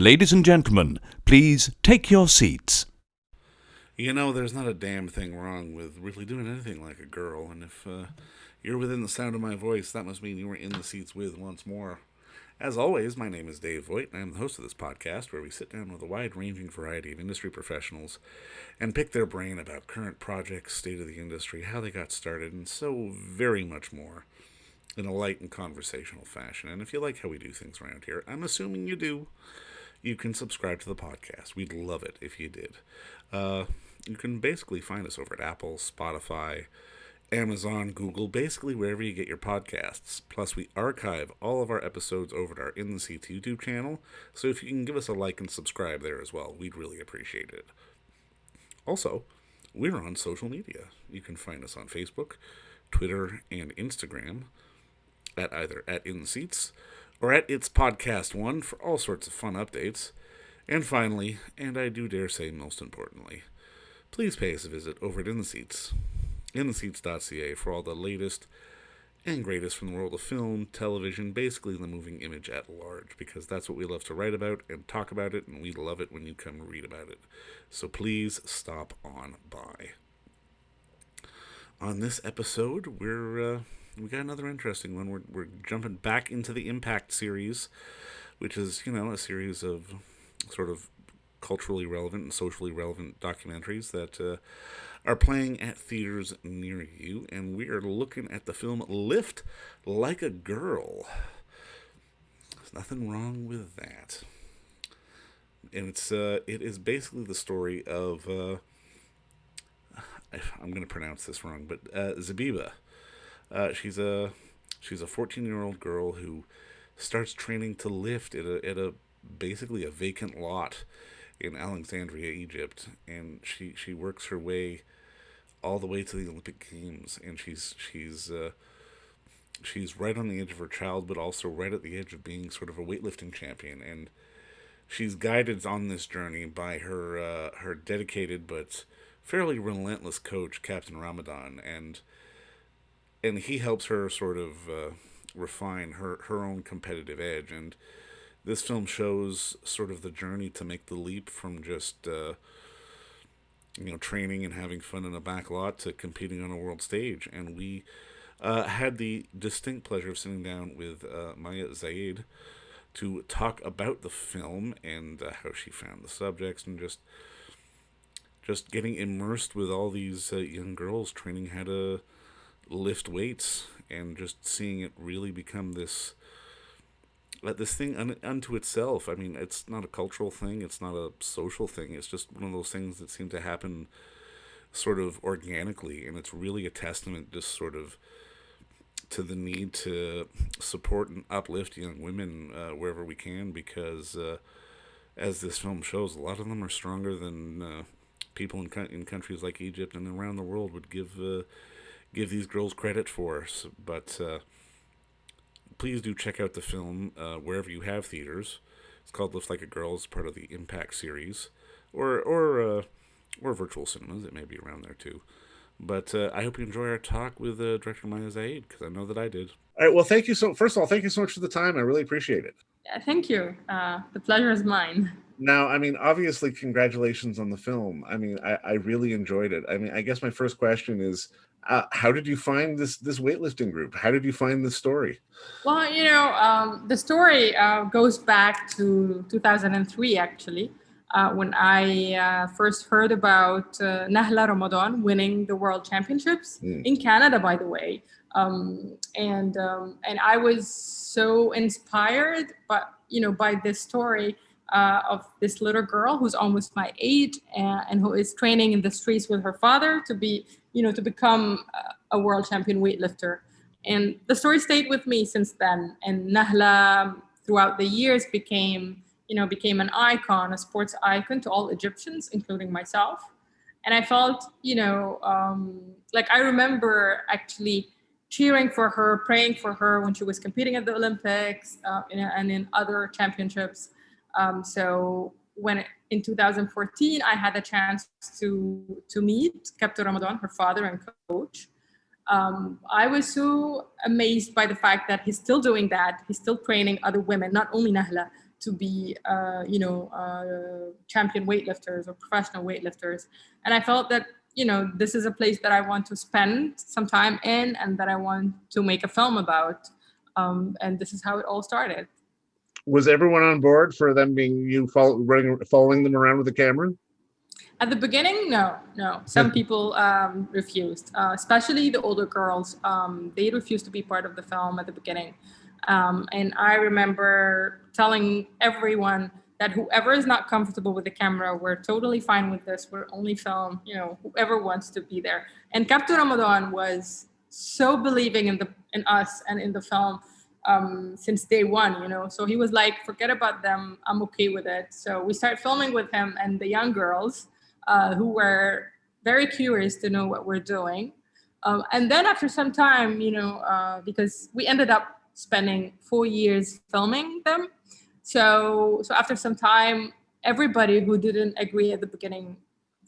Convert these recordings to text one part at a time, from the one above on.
Ladies and gentlemen, please take your seats. You know, there's not a damn thing wrong with really doing anything like a girl, and if you're within the sound of my voice, that must mean you were in the seats with once more. As always, my name is Dave Voigt, and I'm the host of this podcast where we sit down with a wide-ranging variety of industry professionals and pick their brain about current projects, state of the industry, how they got started, and so very much more in a light and conversational fashion. And if you like how we do things around here, I'm assuming you do, you can subscribe to the podcast. We'd love it if you did. You can basically find us over at Apple, Spotify, Amazon, Google, basically wherever you get your podcasts. Plus, we archive all of our episodes over at our In the Seats YouTube channel, so if you can give us a like and subscribe there as well, we'd really appreciate it. Also, we're on social media. You can find us on Facebook, Twitter, and Instagram at either at In the Seats or at It's Podcast One for all sorts of fun updates. And finally, and I do dare say most importantly, please pay us a visit over at In the Seats, intheseats.ca, for all the latest and greatest from the world of film, television, basically the moving image at large, because that's what we love to write about and talk about it, and we love it when you come read about it. So please stop on by. On this episode, we got another interesting one. We're jumping back into the Impact series, which is, a series of sort of culturally relevant and socially relevant documentaries that are playing at theaters near you, and we are looking at the film Lift Like a Girl. There's nothing wrong with that. And it is basically the story of I'm going to pronounce this wrong, but Zebiba. She's a 14-year-old girl who starts training to lift at a basically a vacant lot in Alexandria, Egypt, and she works her way all the way to the Olympic Games, and she's right on the edge of her child, but also right at the edge of being sort of a weightlifting champion, and she's guided on this journey by her dedicated but fairly relentless coach, Captain Ramadan, and he helps her sort of refine her own competitive edge. And this film shows sort of the journey to make the leap from just training and having fun in a back lot to competing on a world stage. And we had the distinct pleasure of sitting down with Mayye Zayed to talk about the film and how she found the subjects, and just getting immersed with all these young girls training how to lift weights, and just seeing it really become this thing unto itself. I mean, it's not a cultural thing, it's not a social thing, it's just one of those things that seem to happen sort of organically, and it's really a testament just sort of to the need to support and uplift young women wherever we can, because as this film shows, a lot of them are stronger than people in countries like Egypt and around the world would give these girls credit for. But please do check out the film wherever you have theaters. It's called Lift Like a Girl. It's part of the Impact series, or virtual cinemas. It may be around there too. But I hope you enjoy our talk with director Mayye Zayed, because I know that I did. All right. Well, thank you first of all, thank you so much for the time. I really appreciate it. Thank you. The pleasure is mine. Now, I mean, obviously, congratulations on the film. I mean, I really enjoyed it. I mean, I guess my first question is, how did you find this weightlifting group? How did you find this story? Well, the story goes back to 2003, actually, when I first heard about Nahla Ramadan winning the World Championships in Canada, by the way. And I was so inspired by this story of this little girl who's almost my age and who is training in the streets with her father to become a world champion weightlifter. And the story stayed with me since then. And Nahla, throughout the years, became an icon, a sports icon to all Egyptians, including myself. And I felt, like I remember actually cheering for her, praying for her when she was competing at the Olympics and in other championships. So in 2014, I had the chance to meet Captain Ramadan, her father and coach. I was so amazed by the fact that he's still doing that. He's still training other women, not only Nahla, to be, champion weightlifters or professional weightlifters. And I felt that, this is a place that I want to spend some time in and that I want to make a film about. And this is how it all started. Was everyone on board for them being following them around with the camera? At the beginning, no. Some people refused, especially the older girls. They refused to be part of the film at the beginning. And I remember telling everyone that whoever is not comfortable with the camera, we're totally fine with this. We're only film, whoever wants to be there. And Captain Ramadan was so believing in us and in the film since day one, So he was like, forget about them. I'm okay with it. So we started filming with him and the young girls who were very curious to know what we're doing. And then after some time, because we ended up spending 4 years filming them. So after some time, everybody who didn't agree at the beginning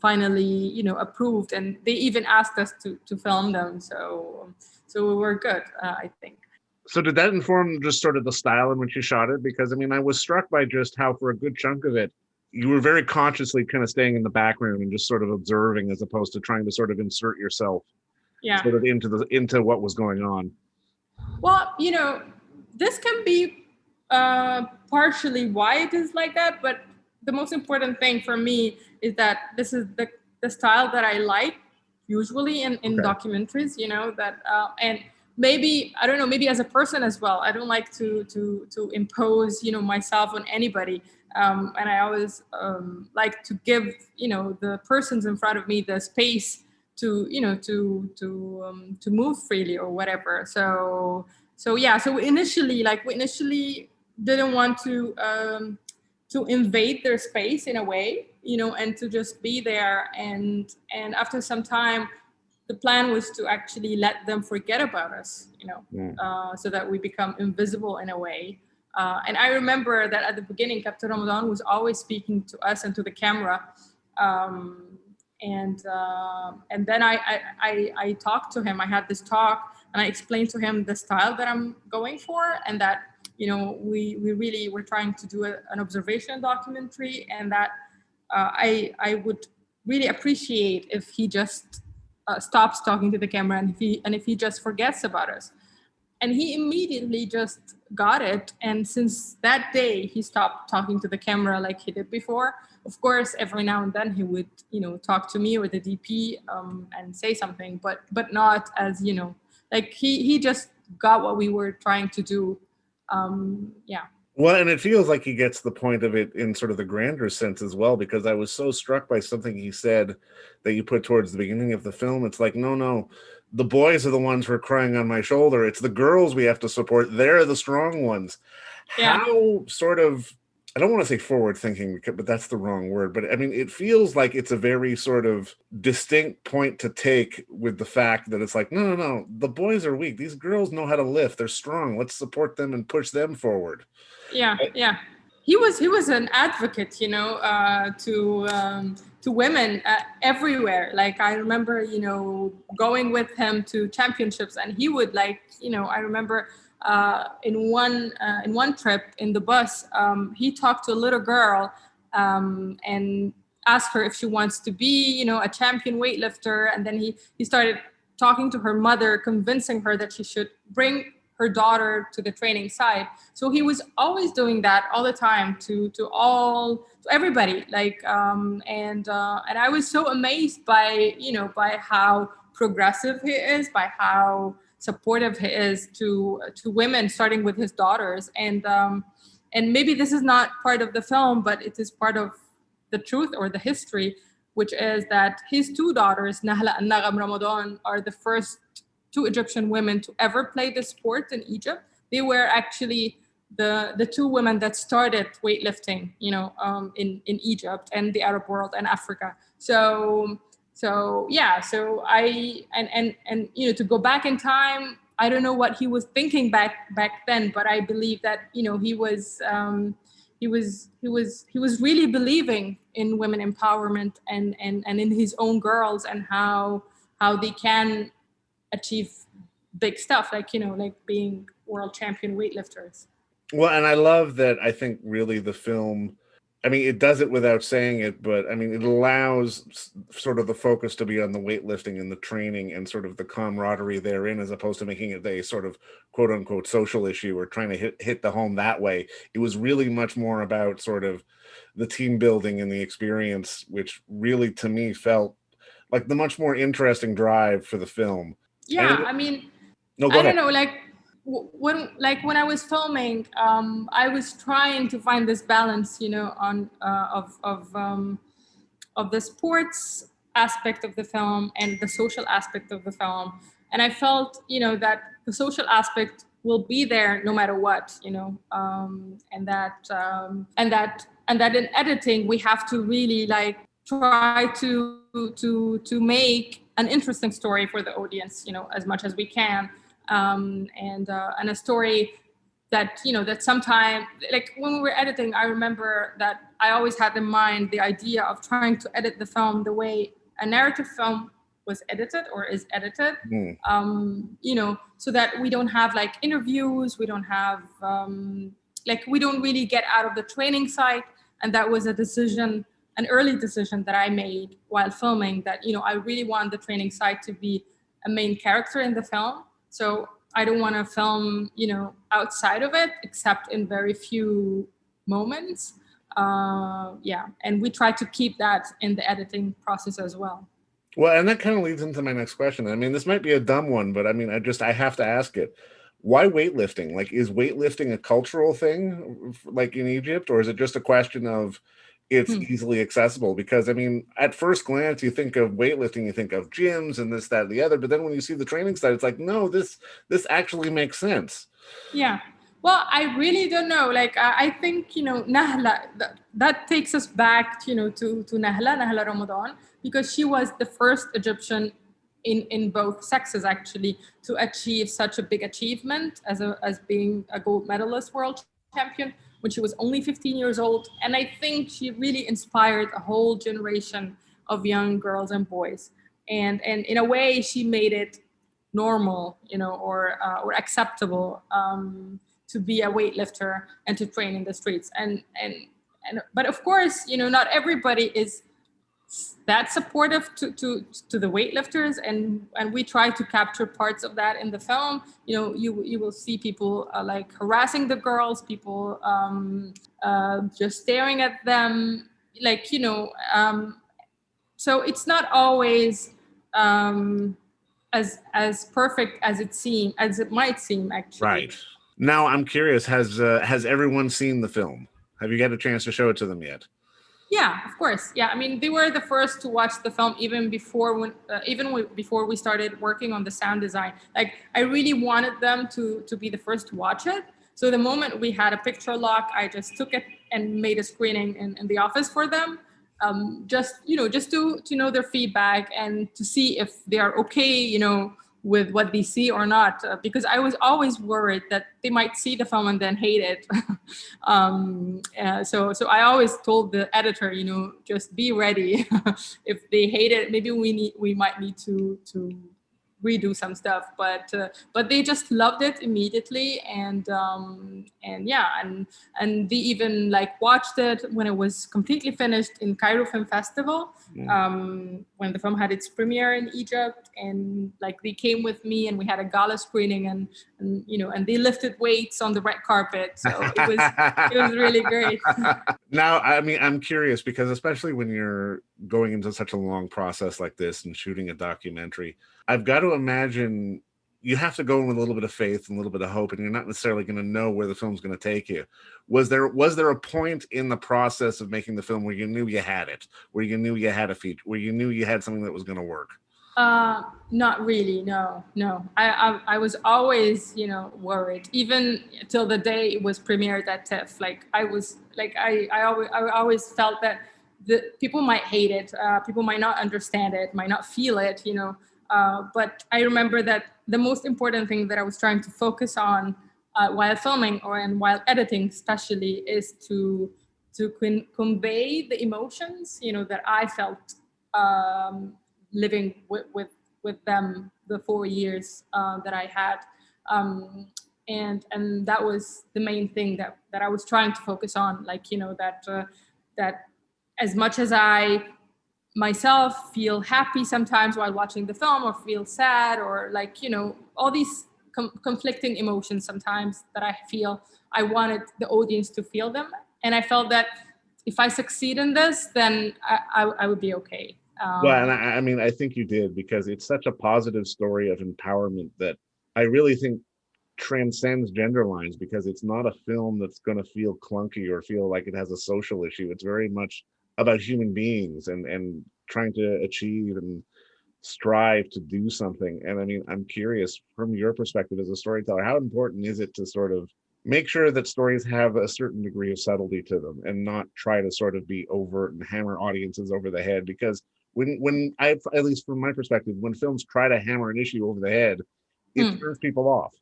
finally, approved, and they even asked us to film them. So we were good, I think. So did that inform just sort of the style in which you shot it? Because I was struck by just how for a good chunk of it, you were very consciously kind of staying in the background and just sort of observing as opposed to trying to sort of insert yourself sort of into what was going on. Well, this can be partially why it is like that, but the most important thing for me is that this is the style that I like usually in documentaries, that and maybe, I don't know, maybe as a person as well, I don't like to impose, myself on anybody. And I always like to give, the persons in front of me the space to move freely or whatever. So we initially didn't want to invade their space in a way, and to just be there. And after some time, the plan was to actually let them forget about us, so that we become invisible in a way. And I remember that at the beginning, Captain Ramadan was always speaking to us and to the camera. And then I talked to him. I had this talk and I explained to him the style that I'm going for, and that, we really were trying to do an observation documentary, and that I would really appreciate if he just stops talking to the camera and if he just forgets about us. And he immediately just got it. And since that day, he stopped talking to the camera like he did before. Of course, every now and then he would, talk to me or the DP and say something, but not as, like he just got what we were trying to do. Well, and it feels like he gets the point of it in sort of the grander sense as well, because I was so struck by something he said that you put towards the beginning of the film. It's like, no, the boys are the ones who are crying on my shoulder. It's the girls we have to support. They're the strong ones. Yeah. How sort of, I don't want to say forward thinking, but that's the wrong word. But it feels like it's a very sort of distinct point to take with the fact that it's like, no, the boys are weak. These girls know how to lift. They're strong. Let's support them and push them forward. Yeah. He was an advocate, to women everywhere. Like I remember, going with him to championships, and he would I remember in one trip in the bus, he talked to a little girl and asked her if she wants to be, a champion weightlifter. And then he started talking to her mother, convincing her that she should bring her daughter to the training side. So he was always doing that all the time to everybody. And I was so amazed by how progressive he is, by how supportive he is to women, starting with his daughters. And maybe this is not part of the film, but it is part of the truth or the history, which is that his two daughters, Nahla and Nagham Ramadan, are the first two Egyptian women to ever play the sport in Egypt. They were actually the two women that started weightlifting, in Egypt and the Arab world and Africa. So I to go back in time, I don't know what he was thinking back then, but I believe that he was really believing in women empowerment and in his own girls, and how they can achieve big stuff, like being world champion weightlifters. Well, and I love that. I think really the film, I mean, it does it without saying it, but I mean, it allows sort of the focus to be on the weightlifting and the training and sort of the camaraderie therein, as opposed to making it a sort of quote unquote social issue or trying to hit the home that way. It was really much more about sort of the team building and the experience, which really to me felt like the much more interesting drive for the film. Yeah, And I mean, no, go I don't ahead. know, like when I was filming, I was trying to find this balance, on of the sports aspect of the film and the social aspect of the film. And I felt, that the social aspect will be there no matter what, and that in editing we have to really like try to make an interesting story for the audience, as much as we can, and a story that sometime, like when we were editing, I remember that I always had in mind the idea of trying to edit the film the way a narrative film was edited or is edited, Mm, so that we don't have like interviews, we don't have like we don't really get out of the training site. And that was an early decision that I made while filming, that I really want the training site to be a main character in the film. So I don't want to film, outside of it, except in very few moments. Yeah, and we try to keep that in the editing process as well. well, and that kind of leads into my next question. I mean, this might be a dumb one, but I mean, I have to ask it. Why weightlifting? Like, is weightlifting a cultural thing, like in Egypt, or is it just a question of it's Hmm. easily accessible? Because I mean, at first glance, you think of weightlifting, you think of gyms and this, that, and the other, but then when you see the training side, it's like, no, this actually makes sense. Yeah. Well, I really don't know. Like, I think, Nahla, that takes us back, to Nahla Ramadan, because she was the first Egyptian in both sexes, actually, to achieve such a big achievement as being a gold medalist world champion when she was only 15 years old. And I think she really inspired a whole generation of young girls and boys. And in a way, she made it normal, or acceptable, to be a weightlifter and to train in the streets. And but of course, not everybody is that supportive to the weightlifters, and we try to capture parts of that in the film. You will see people like harassing the girls, people just staring at them, like, so it's not always as perfect as it might seem, actually. Right. Now, I'm curious, has everyone seen the film? Have you got a chance to show it to them yet? Yeah, of course. Yeah, I mean, they were the first to watch the film even before we started working on the sound design. Like, I really wanted them to be the first to watch it. So the moment we had a picture lock, I just took it and made a screening in the office for them. Just to know their feedback and to see if they are okay, with what they see or not. Because I was always worried that they might see the film and then hate it. So I always told the editor, just be ready. If they hate it, maybe we might need to redo some stuff. But they just loved it immediately, and yeah, and they even like watched it when it was completely finished in Cairo Film Festival, when the film had its premiere in Egypt. And like they came with me and we had a gala screening, and they lifted weights on the red carpet. So it was really great. Now, I mean, I'm curious because especially when you're going into such a long process like this and shooting a documentary, I've got to imagine you have to go in with a little bit of faith and a little bit of hope, and you're not necessarily going to know where the film's going to take you. Was there a point in the process of making the film where you knew you had it, where you knew you had a feature, where you knew you had something that was going to work? Not really. No, no. I was always, worried, even till the day it was premiered at TIFF. Like I was, like I always felt that the people might hate it, people might not understand it, might not feel it, But I remember that the most important thing that I was trying to focus on while filming and while editing, especially, is to convey the emotions, that I felt. Living with them the 4 years that I had. Um, and that was the main thing that I was trying to focus on. Like, that as much as I myself feel happy sometimes while watching the film, or feel sad, or like, all these conflicting emotions sometimes that I feel, I wanted the audience to feel them. And I felt that if I succeed in this, then I would be okay. Well, and I mean, I think you did, because it's such a positive story of empowerment that I really think transcends gender lines, because it's not a film that's going to feel clunky or feel like it has a social issue. It's very much about human beings and trying to achieve and strive to do something. And I mean, I'm curious, from your perspective as a storyteller, how important is it to sort of make sure that stories have a certain degree of subtlety to them and not try to sort of be overt and hammer audiences over the head? Because when I, at least from my perspective, when films try to hammer an issue over the head, it turns people off.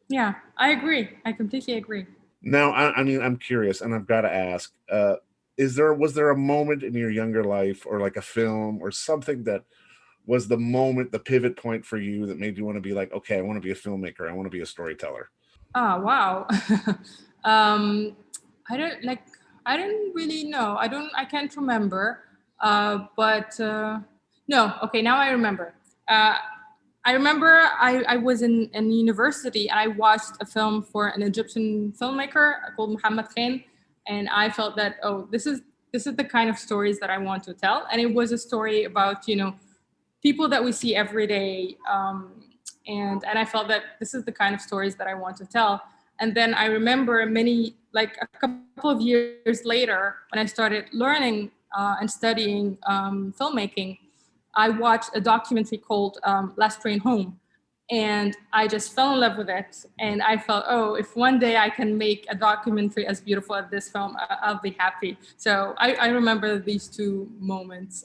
Yeah, I agree. I completely agree. Now, I mean, I'm curious, and I've got to ask: was there a moment in your younger life, or like a film, or something that was the moment, the pivot point for you that made you want to be like, okay, I want to be a filmmaker, I want to be a storyteller? Oh, wow. um, I don't like. I don't really know. I can't remember. But no. Okay, now I remember. I remember I was in university, and I watched a film for an Egyptian filmmaker called Muhammad Khan, and I felt that, oh, this is the kind of stories that I want to tell. And it was a story about, people that we see every day, and I felt that this is the kind of stories that I want to tell. And then I remember like a couple of years later, when I started learning and studying filmmaking, I watched a documentary called Last Train Home. And I just fell in love with it. And I felt, oh, if one day I can make a documentary as beautiful as this film, I'll be happy. So I remember these two moments.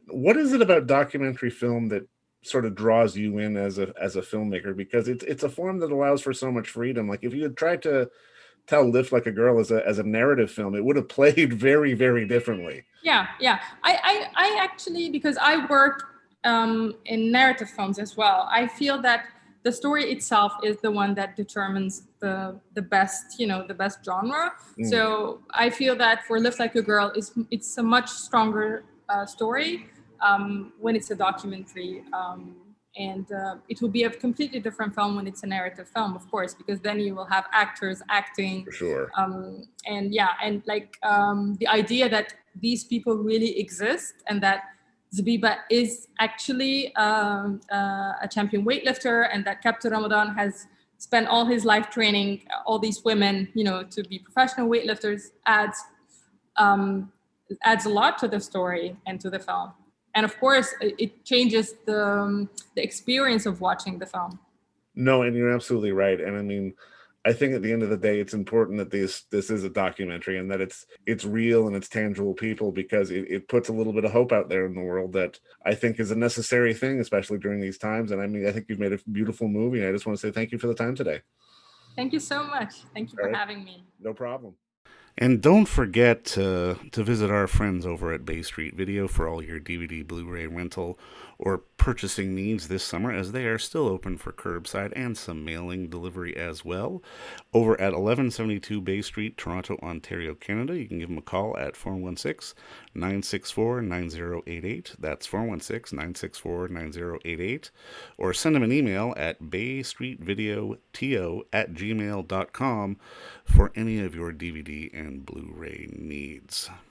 What is it about documentary film that sort of draws you in as a filmmaker? Because it's a form that allows for so much freedom. Like, if you had tried to tell Lift Like a Girl as a narrative film, it would have played very, very differently. Yeah. I actually, because I work in narrative films as well, I feel that the story itself is the one that determines the best, the best genre. So I feel that for Lift Like a Girl, it's a much stronger story when it's a documentary. And it will be a completely different film when it's a narrative film, of course, because then you will have actors acting. For sure. And like the idea that these people really exist, and that Zebiba is actually a champion weightlifter, and that Captain Ramadan has spent all his life training all these women, to be professional weightlifters, adds a lot to the story and to the film. And of course, it changes the experience of watching the film. No, and you're absolutely right. And I mean, I think at the end of the day, it's important that this is a documentary, and that it's real and it's tangible people, because it puts a little bit of hope out there in the world that I think is a necessary thing, especially during these times. And I mean, I think you've made a beautiful movie. And I just want to say thank you for the time today. Thank you so much. Thank you for having me. No problem. And don't forget to visit our friends over at Bay Street Video for all your DVD, Blu-ray rental, or purchasing needs this summer, as they are still open for curbside and some mailing delivery as well. Over at 1172 Bay Street, Toronto, Ontario, Canada, you can give them a call at 416-964-9088. That's 416-964-9088. Or send them an email at baystreetvideoto@gmail.com for any of your DVD and Blu-ray needs.